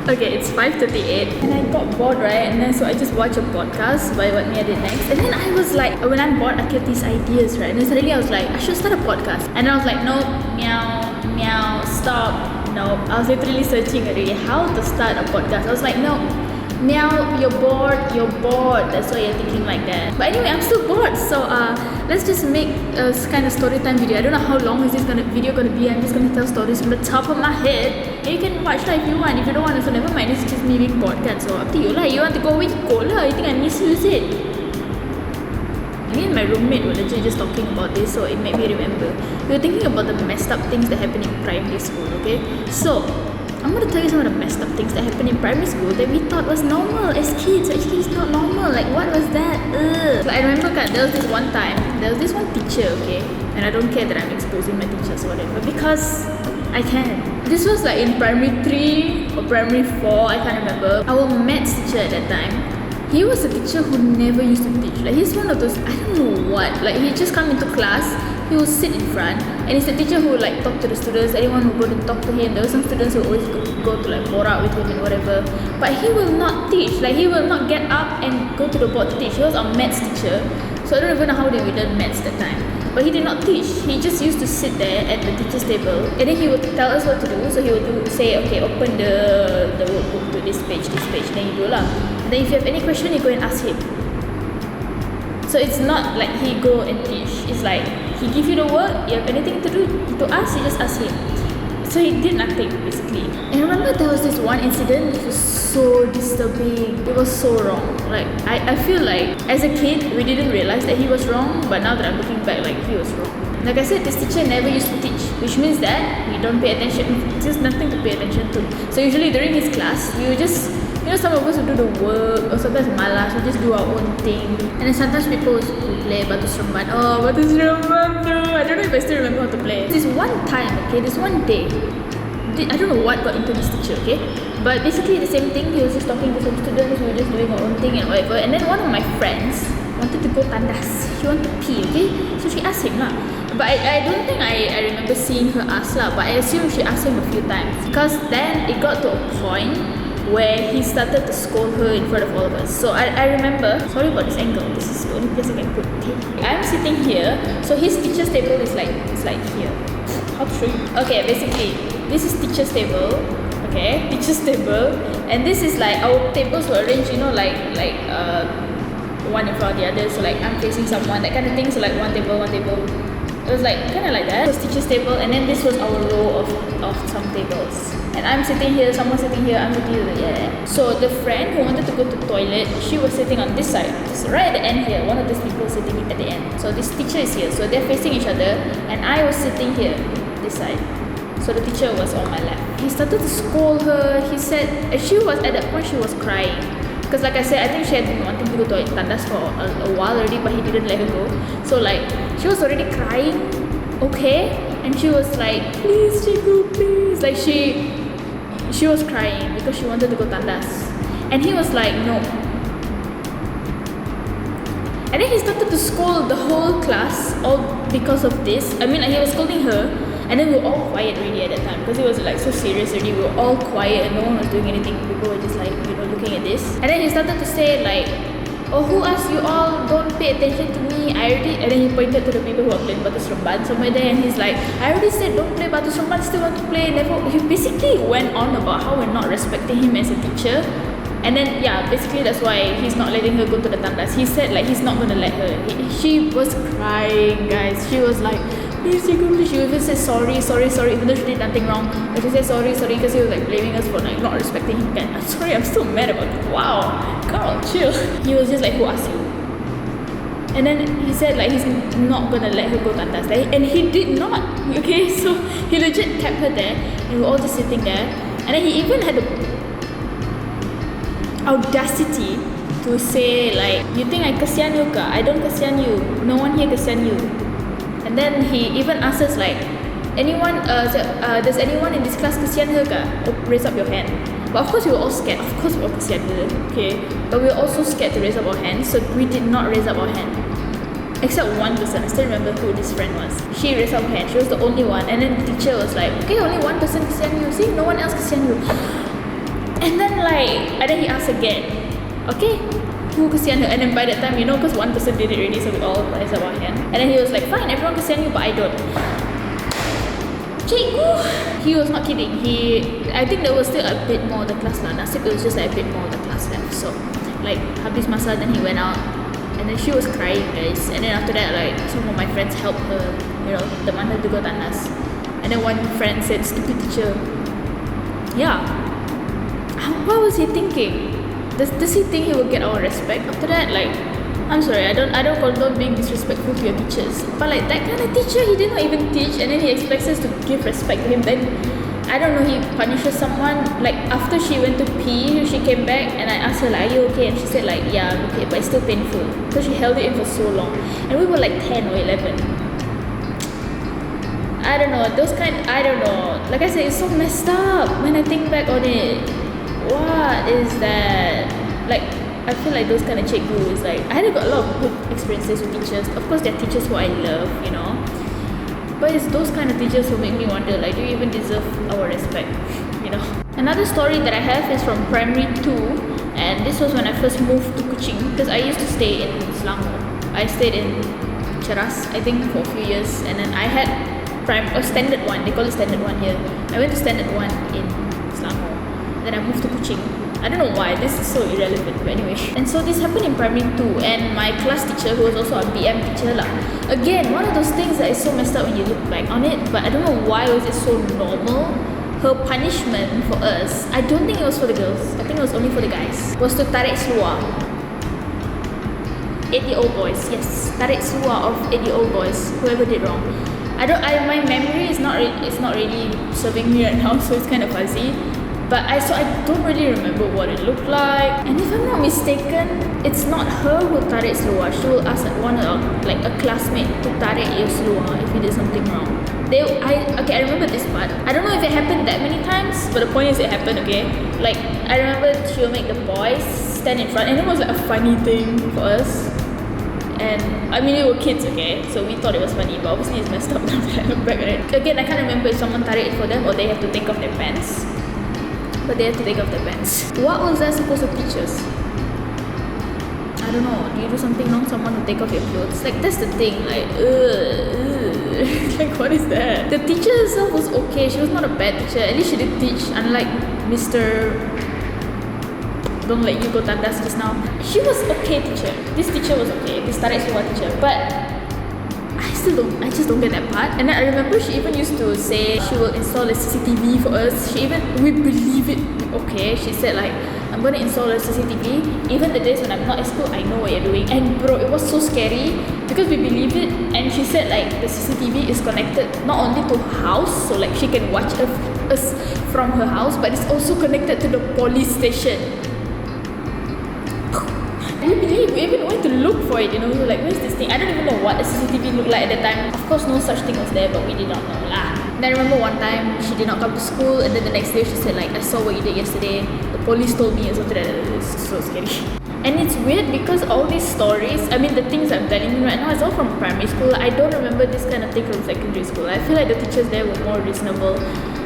Okay, it's 5:38 and I got bored, right? And then so I just watched a podcast by what Miaw did next. And then I was like, when I'm bored, I get these ideas, right? And then suddenly I was like, I should start a podcast. And then I was like, no, Miaw, stop. No, I was literally searching already how to start a podcast. I was like, no, Miaw, you're bored. That's why you're thinking like that. But anyway, I'm still bored. So let's just make a kind of story time video. I don't know how long is this video gonna be. I'm just gonna tell stories from the top of my head. And you can watch lah if you want. If you don't want, also never mind. It's just me being bored, kan? So up to you lah. You want to go away, go lah. You think I misuse it? Me and my roommate were legit just talking about this, so it made me remember. We were thinking about the messed up things that happen in primary school. Okay, so I'm going to tell you some of the messed up things that happened in primary school that we thought was normal as kids. Actually, it's not normal. Like, what was that? Ugh. So I remember there was this one time, there was this one teacher, okay? And I don't care that I'm exposing my teachers or whatever because I can. This was like in primary 3 or primary 4, I can't remember. Our maths teacher at that time, he was a teacher who never used to teach. Like, he's one of those, I don't know what. Like, he just come into class, he will sit in front, and he's the teacher who like talk to the students. Anyone who go to talk to him, there were some students who always go to like borak with him and whatever. But he will not teach. Like, he will not get up and go to the board to teach. He was our maths teacher, so I don't even know how they learn maths that time. But he did not teach. He just used to sit there at the teacher's table, and then he would tell us what to do. So he would say, okay, open the workbook to this page, then you do lah. And then if you have any question, you go and ask him. So it's not like he go and teach. It's like he give you the work, you have anything to do to ask, you just ask him. So he did nothing basically. And I remember there was this one incident which was so disturbing. It was so wrong. Like I feel like as a kid we didn't realize that he was wrong, but now that I'm looking back, like he was wrong. Like I said, this teacher never used to teach, which means that we don't pay attention. There's nothing to pay attention to. So usually during his class, we would just, you know, some of us would do the work, or sometimes malas, we just do our own thing. And then sometimes people would play Batu Seremban. Oh, Batu Seremban too. I don't know if I still remember how to play. This one time, okay, this one day, I don't know what got into this teacher, okay? But basically the same thing, he was just talking to some students, we were just doing our own thing and whatever. And then one of my friends wanted to go tandas. She wanted to pee, okay? So she asked him lah. But I don't think I remember seeing her ask lah, but I assume she asked him a few times. Because then it got to a point where he started to scold her in front of all of us. So I remember, sorry about this angle, this is the only place I can put, okay? I'm sitting here, so his teacher's table is like, it's like here. How to show you? Okay, basically, this is teacher's table, okay? Teacher's table, and this is like, our tables were arranged, you know, like one in front of the other, so like I'm facing someone, that kind of thing, so like one table. It was like kind of like that. It was teacher's table, and then this was our row of some tables. And I'm sitting here, someone sitting here, I'm sitting here, yeah. So the friend who wanted to go to the toilet, she was sitting on this side, so right at the end here. One of these people sitting at the end. So this teacher is here, so they're facing each other, and I was sitting here, this side. So the teacher was on my left. He started to scold her. He said, she was at that point, she was crying. Because like I said, I think she had been wanting to go to tandas for a while already, but he didn't let her go. So like, she was already crying, okay? And she was like, please Cikgu, please. Like she was crying because she wanted to go tandas. And he was like, no. And then he started to scold the whole class all because of this. I mean, like, he was scolding her. And then we were all quiet already at that time because it was like so serious already. We were all quiet and no one was doing anything. People were just like, you know, looking at this. And then he started to say like, oh, who asked you all don't pay attention to me? I already. And then he pointed to the people who are playing Batu Seremban somewhere there, and he's like, I already said don't play Batu Seremban, still want to play. Never. He basically went on about how we're not respecting him as a teacher. And then yeah, basically that's why he's not letting her go to the tandas. He said like he's not gonna let her. She was crying, guys. She was like, please, Cikgu, she would just say sorry, even though she did nothing wrong. But she said sorry because he was like blaming us for like not respecting him. I'm sorry, I'm still mad about it. Wow, girl, chill. He was just like, who asked you? And then he said like he's not gonna let her go tandas. And he did not. Okay, so he legit kept her there, and we were all just sitting there. And then he even had the audacity to say like, you think I kasihan you ka? I don't kasihan you. No one here kasihan you. And then he even asked us like, anyone, does anyone in this class kasihan her ka? Raise up your hand. But of course we were all scared. Of course we were all kasihan her, okay? But we were also scared to raise up our hands, so we did not raise up our hand. Except one person, I still remember who this friend was. She raised up her hand, she was the only one. And then the teacher was like, okay, only one person kasihan you. See, no one else kasihan you. And then he asked again, okay, who kesian her? And then by that time, because one person did it already, so we all raised our hand. And then he was like, fine, everyone kesian you, but I don't. Cikgu, he was not kidding. I think there was still a bit more of the class lah. Nasib it was just like a bit more of the class left. So habis masa, then he went out, and then she was crying, guys. And then after that, some of my friends helped her, teman her to go tandas. And then one friend said, stupid teacher. Yeah. What was he thinking? Does he think he will get our respect after that? I'm sorry, I don't condone being disrespectful to your teachers, but that kind of teacher, he did not even teach, and then he expects us to give respect to him. Then I don't know, he punishes someone. After she went to pee, she came back, and I asked her are you okay? And she said yeah, I'm okay, but it's still painful because she held it in for so long, and we were 10 or 11. I don't know, I don't know. Like I said, it's so messed up when I think back on it. What is that? I feel like those kind of cikgu is I had got a lot of good experiences with teachers. Of course, there are teachers who I love, but it's those kind of teachers who make me wonder, do you even deserve our respect, Another story that I have is from primary 2, and this was when I first moved to Kuching, because I used to stay in Selangor. I stayed in Cheras, I think, for a few years, and then I had standard 1, they call it standard 1 here. I went to standard 1 in Selangor, then I moved to Kuching. I don't know why, this is so irrelevant, but anyway. And so this happened in primary 2, and my class teacher, who was also a BM teacher again, one of those things that is so messed up when you look back on it, but I don't know why was it so normal. Her punishment for us, I don't think it was for the girls, I think it was only for the guys, was to tarik seluar 8-year-old boys. Yes, tarik seluar of 8-year-old boys, whoever did wrong. My memory is not really serving me right now, so it's kind of fuzzy. But I don't really remember what it looked like. And if I'm not mistaken, it's not her who tarik seluar. She will ask a classmate to tarik your seluar if you did something wrong. I remember this part. I don't know if it happened that many times, but the point is it happened, okay? I remember she will make the boys stand in front, and it was a funny thing for us. And I mean, we were kids, okay? So we thought it was funny, but obviously it's messed up now that I look back at it. Again, I can't remember if someone tarik it for them or they have to take off their pants. But they have to take off their pants. What was that supposed to teach us? I don't know. Do you do something wrong? Someone will take off your clothes. That's the thing. What is that? The teacher herself was okay. She was not a bad teacher. At least she did teach. Unlike Mr. Don't let you go tandas just now. She was okay teacher. This teacher was okay. This tarik seluar teacher. But I just don't get that part. And then I remember she even used to say she will install a CCTV for us. We believe it. Okay, she said I'm gonna install a CCTV. Even the days when I'm not at school, I know what you're doing. And bro, it was so scary because we believe it. And she said the CCTV is connected not only to her house, so she can watch us from her house, but it's also connected to the police station. We even went to look for it, we were where's this thing? I don't even know what a CCTV looked like at the time. Of course, no such thing was there, but we did not know lah. And I remember one time she did not come to school, and then the next day she said I saw what you did yesterday. The police told me, or something like that. It's so scary. And it's weird because all these stories, I mean the things I'm telling you right now, it's all from primary school. I don't remember this kind of thing from secondary school. I feel like the teachers there were more reasonable.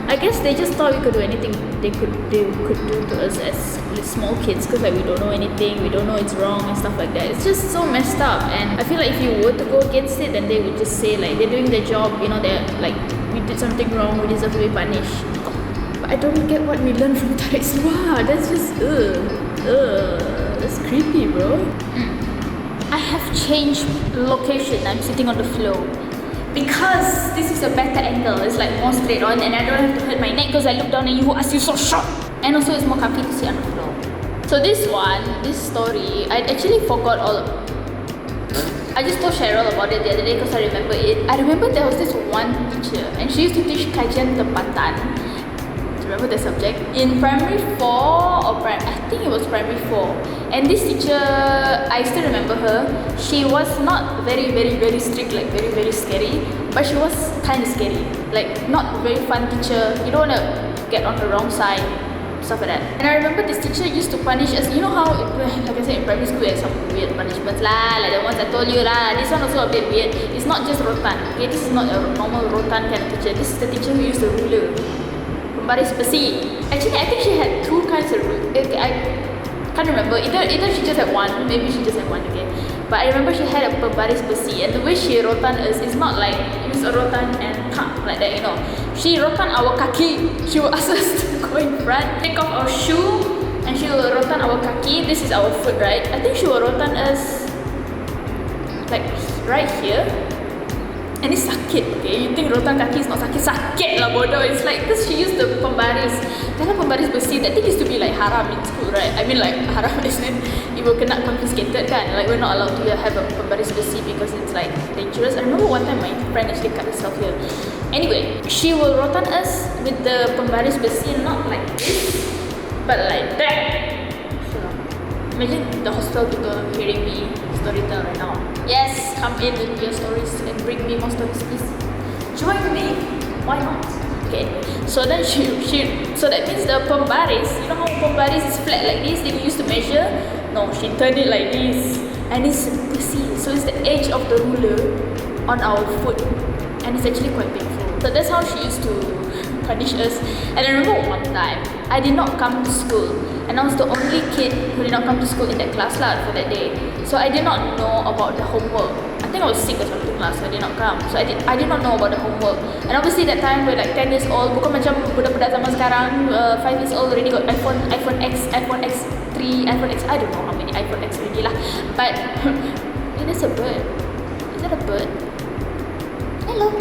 I guess they just thought we could do anything they could do to us as small kids, because we don't know anything, we don't know it's wrong and stuff like that. It's just so messed up, and I feel like if you were to go against it, then they would just say they're doing their job, they're we did something wrong, we deserve to be punished. But I don't get what we learned from tarik seluar. That's just that's creepy, bro. I have changed location. I'm sitting on the floor because this is a better angle. It's more straight on, and I don't have to hurt my neck because I look down at you who asked you so short. And also it's more comfy to sit on the floor. So this story, I actually forgot all. I just told Cheryl about it the other day because I remember it. I remember there was this one teacher, and she used to teach kajian tempatan. Do you remember the subject? In primary 4 or I think it was primary 4. And this teacher, I still remember her. She was not very, very, very strict, very, very scary, but she was kind of scary. Not very fun teacher. You don't want to get on the wrong side, stuff like that. And I remember this teacher used to punish us. You know how, like I said, in primary school, there's some weird punishments lah, like the ones I told you lah. This one also a bit weird. It's not just rotan. Okay, this is not a normal rotan kind of teacher. This is the teacher who used the ruler. pembaris besi. Actually, I think she had two kinds of I can't remember. Either she just had one, maybe she just had one again. But I remember she had a pembaris besi, and the way she rotan us is not like use a rotan and like that, you know. She rotan our kaki. She will ask us to go in front, take off our shoe, and she will rotan our kaki. This is our foot, right? I think she will rotan us like right here. And it's sakit, okay? You think rotan kaki is not sakit? Sakit lah bodoh. It's like, because she used the pembaris. Dalam pembaris besi, that thing used to be like haram in school, right? I mean like haram is then it will kena confiscated kan? Like we're not allowed to have a pembaris besi because it's like dangerous. I remember one time my friend actually cut herself here. Anyway, she will rotan us with the pembaris besi, not like this, but like that. So, imagine the hostel people hearing me storytell right now. Yes, come in with your stories and bring me more stories, please. Join me. Why not? Okay. So then so that means the pembaris, you know how pembaris is flat like this, they used to measure? No, she turned it like this. And it's besi. So it's the edge of the ruler on our foot. And it's actually quite painful. So that's how she used to punish us. And I remember one time, I did not come to school. And I was the only kid who did not come to school in that class lah for that day. So I did not know about the homework. I think I was sick or something lah, so I did not come. So I did not know about the homework. And obviously that time we're like 10 years old. Bukan macam budak-budak zaman sekarang, 5 years old already got iPhone X, iPhone X3, iPhone X. I don't know how many iPhone X already lah. But it is a bird. Is that a bird? Hello.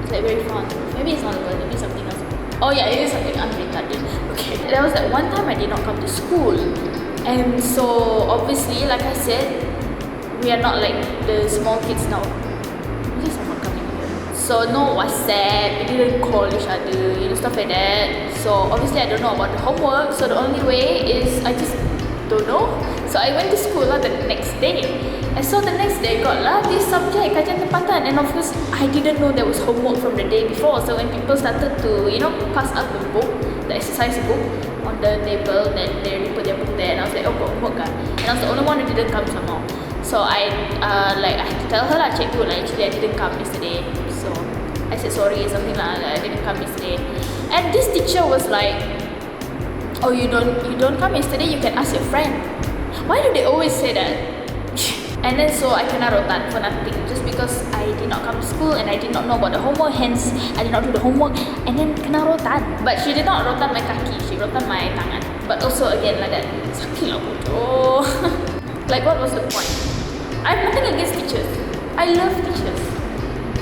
It's like very fun. Maybe it's not a bird. Maybe something else. Oh yeah, it is something unretarded. Okay. There was that one time I did not come to school. And so obviously, like I said, we are not like the small kids now. Is someone coming here? So no WhatsApp, we didn't call each other, you know, stuff like that. So obviously I don't know about the homework. So the only way is I just don't know. So I went to school lah the next day. And so the next day got lah this subject, kajian tempatan. And of course I didn't know there was homework from the day before. So when people started to, you know, pass up the book, the exercise book on the table, then they already put their book there, and I was like, oh, got homework kan? And I was the only one who didn't come somehow. So I had to tell her lah, cikgu, like actually I didn't come yesterday. So I said sorry, something like I didn't come yesterday. And this teacher was like, oh, you don't come yesterday, you can ask your friend. Why do they always say that? And then so I kena rotan for nothing, just because I did not come to school and I did not know about the homework, hence I did not do the homework, and then kena rotan. But she did not rotan my kaki, she rotan my tangan. But also again like that, sakit lah bodoh. Like what was the point? I have nothing against teachers. I love teachers.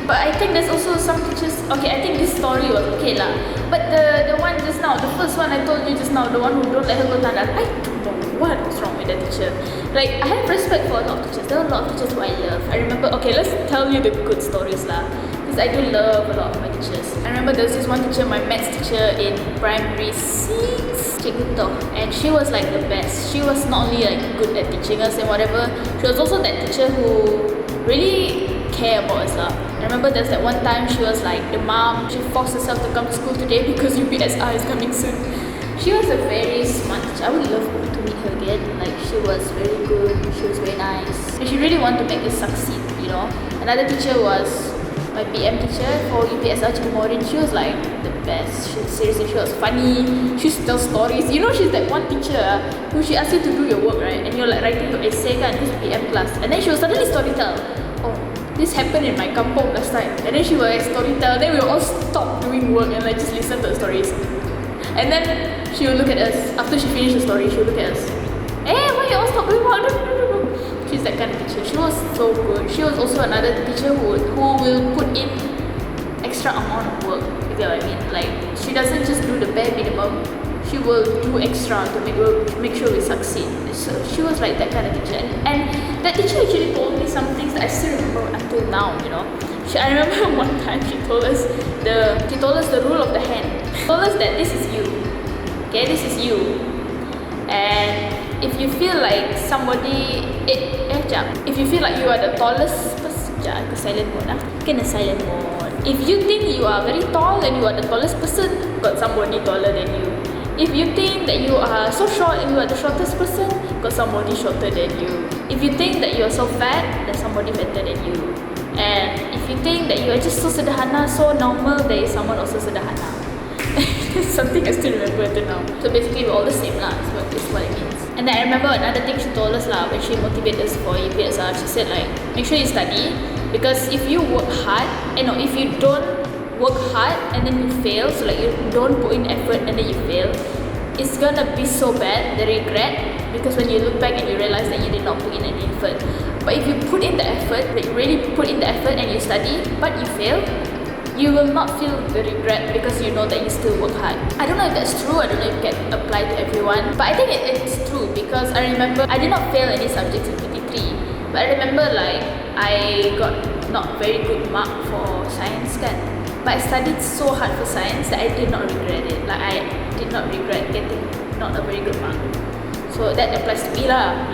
But I think there's also some teachers, okay, I think this story was okay lah. But the one just now, the first one I told you just now, the one who don't let her go tandan, I don't know what was wrong with that teacher. Like, I have respect for a lot of teachers. There are a lot of teachers who I love. I remember, okay, let's tell you the good stories lah. Because I do love a lot of my teachers. I remember there was this one teacher, my maths teacher in primary 6, Cikgu Toh. And she was like the best. She was not only like good at teaching us and whatever, she was also that teacher who really care about us lah. I remember there's that one time she was like the mom, she forced herself to come to school today because UPSR is coming soon. She was a very smart teacher. I would love to meet her again. Like, she was very good, she was very nice, and she really wanted to make us succeed, you know. Another teacher was my PM teacher for UPSR Cikgu Maureen. She was like the best. Seriously, she was funny. She used to tell stories. You know, she's that one teacher who she asks you to do your work, right? And you're like writing your essay kan, this PM class, and then she will suddenly storytell. Oh, this happened in my kampung last time. And then she will like storytell. Then we will all stop doing work and like just listen to the stories. And then she will look at us. After she finished the story, she will look at us. Hey, why you all stop doing work? No. She's that kind of teacher. She was so good. She was also another teacher who will put in extra amount of work. You get what I mean? Like, she doesn't just do the bare minimum. She will do extra to make sure we succeed. So she was like that kind of teacher. And that teacher actually told me some things that I still remember until now, you know. I remember one time she told us the rule of the hand. She told us that this is you. Okay, this is you. And if you feel like somebody, if you feel like you are the tallest person, silent mode lah. Kena silent mode. If you think you are very tall and you are the tallest person, got somebody taller than you. If you think that you are so short and you are the shortest person, got somebody shorter than you. If you think that you are so fat, there's somebody fatter than you. And if you think that you are just so sederhana, so normal, there is someone also sederhana. Something I still remember until now. So basically we're all the same lah, is what it means. And then I remember another thing she told us lah, when she motivated us for PHILIPPIANS, she said like, make sure you study, because if you work hard, if you don't work hard and then you fail, so like you don't put in effort and then you fail, it's gonna be so bad, the regret, because when you look back and you realize that you did not put in any effort. But if you put in the effort, like you really put in the effort and you study, but you fail, you will not feel the regret because you know that you still work hard. I don't know if that's true, I don't know if it can apply to everyone, but I think it's true, because I remember I did not fail any subjects in 23, but I remember like I got not very good mark for science kan. But I studied so hard for science that I did not regret it. Like I did not regret getting not a very good mark. So that applies to me lah,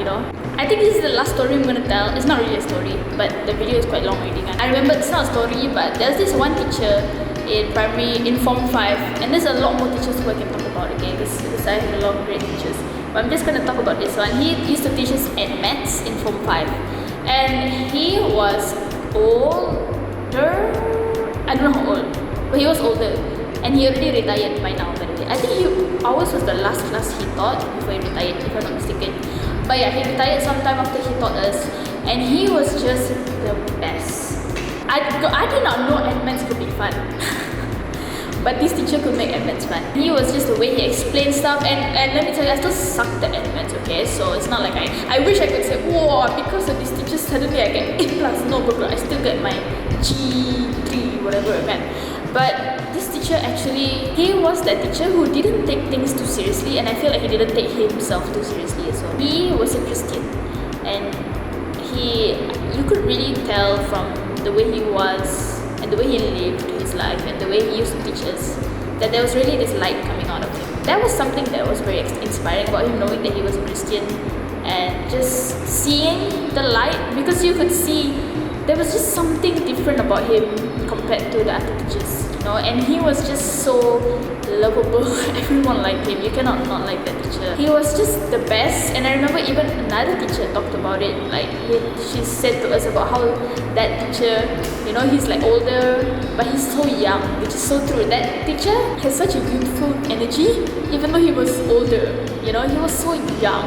I think this is the last story I'm gonna tell. It's not really a story, but the video is quite long already. I remember it's not a story, but there's this one teacher in Form 5, and there's a lot more teachers who I can talk about, okay? Because I have a lot of great teachers. But I'm just gonna talk about this one. He used to teach us maths in Form 5, and he was older. I don't know how old, but he was older, and he already retired by now, by the way. I think ours was the last class he taught before he retired, if I'm not mistaken. But yeah, he retired sometime after he taught us, and he was just the best. I did not know maths could be fun. But this teacher could make maths fun. He was just the way he explained stuff, and let me tell you, I still sucked at maths, okay? So it's not like I wish I could say, whoa, because of this teacher suddenly I get A+. No, bro, I still get my G3, whatever I meant. But this teacher actually, he was that teacher who didn't take things too seriously, and I feel like he didn't take himself too seriously as well. He was a Christian, and you could really tell from the way he was and the way he lived his life and the way he used to teach us that there was really this light coming out of him. That was something that was very inspiring about him, knowing that he was a Christian and just seeing the light, because you could see there was just something different about him compared to the other teachers, and he was just so lovable. Everyone liked him. You cannot not like that teacher. He was just the best. And I remember even another teacher talked about it, like she said to us about how that teacher, he's like older, but he's so young, which is so true. That teacher has such a youthful energy, even though he was older, he was so young.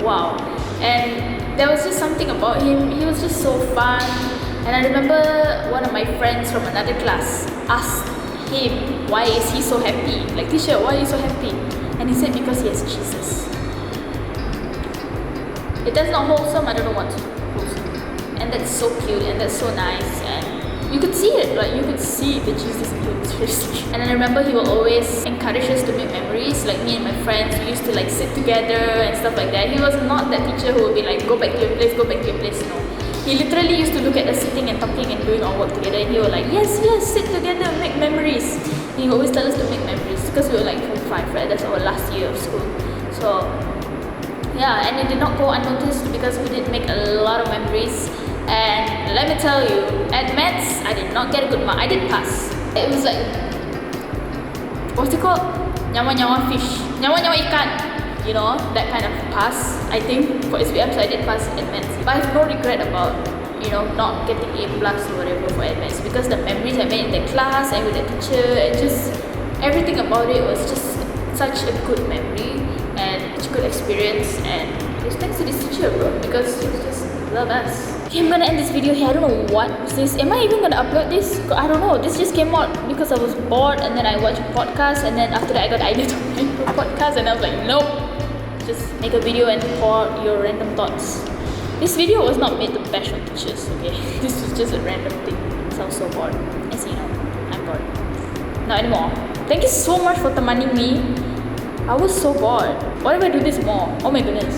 Wow. And there was just something about him. He was just so fun. And I remember one of my friends from another class asked him, why is he so happy? Like, teacher, why are you so happy? And he said, because he has Jesus. If that's not wholesome, I don't know what's wholesome. And that's so cute and that's so nice. And you could see it, like you could see the Jesus in him, seriously. And I remember he will always encourage us to make memories. Like me and my friends, we used to like sit together and stuff like that. He was not that teacher who would be like, go back to your place, go back to your place. No. He literally used to look at us sitting and talking and doing our work together, and he was like, yes, sit together and make memories. He would always tell us to make memories, because we were like Form 5, right? That's our last year of school. So yeah, and it did not go unnoticed because we did make a lot of memories. And let me tell you, at maths, I did not get a good mark. I did pass. It was like, what's it called? Nyawa-nyawa fish. Nyawa-nyawa ikan. That kind of pass, I think, for SPM, so I did pass in maths. But I have no regret about, not getting A+ or whatever for maths, because the memories I made in the class and with the teacher, and just everything about it was just such a good memory and such a good experience. And it's thanks to this teacher, bro, because he just loved us. Okay, I'm gonna end this video here. I don't know what was this. Am I even gonna upload this? I don't know. This just came out because I was bored, and then I watched a podcast, and then after that I got the idea to make a podcast, and I was like, nope. Just make a video and pour your random thoughts. This video was not made to bash on teachers, okay? This was just a random thing. So I was so bored. As you know, I'm bored. Not anymore. Thank you so much for temaning me. I was so bored. What if I do this more? Oh my goodness.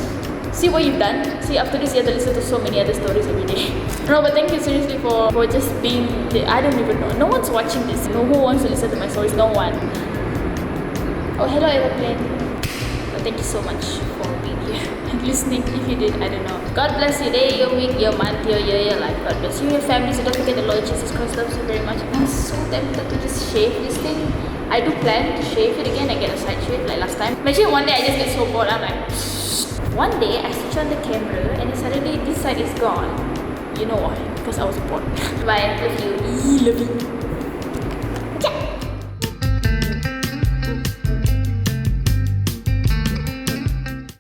See what you've done? See, after this you have to listen to so many other stories every day. No, but thank you seriously for just being I don't even know. No one's watching this. No, who wants to listen to my stories? No one. Oh, hello airplane. Thank you so much for being here and listening. If you did, I don't know. God bless your day, your week, your month, your year, your life. God bless you and your family. So don't forget the Lord Jesus Christ loves you very much. I'm so tempted to just shave this thing. I do plan to shave it again and get a side shave like last time. Imagine one day I just get so bored. I'm like, one day I switch on the camera and then suddenly this side is gone. You know why? Because I was bored. Bye. Love you. Love you.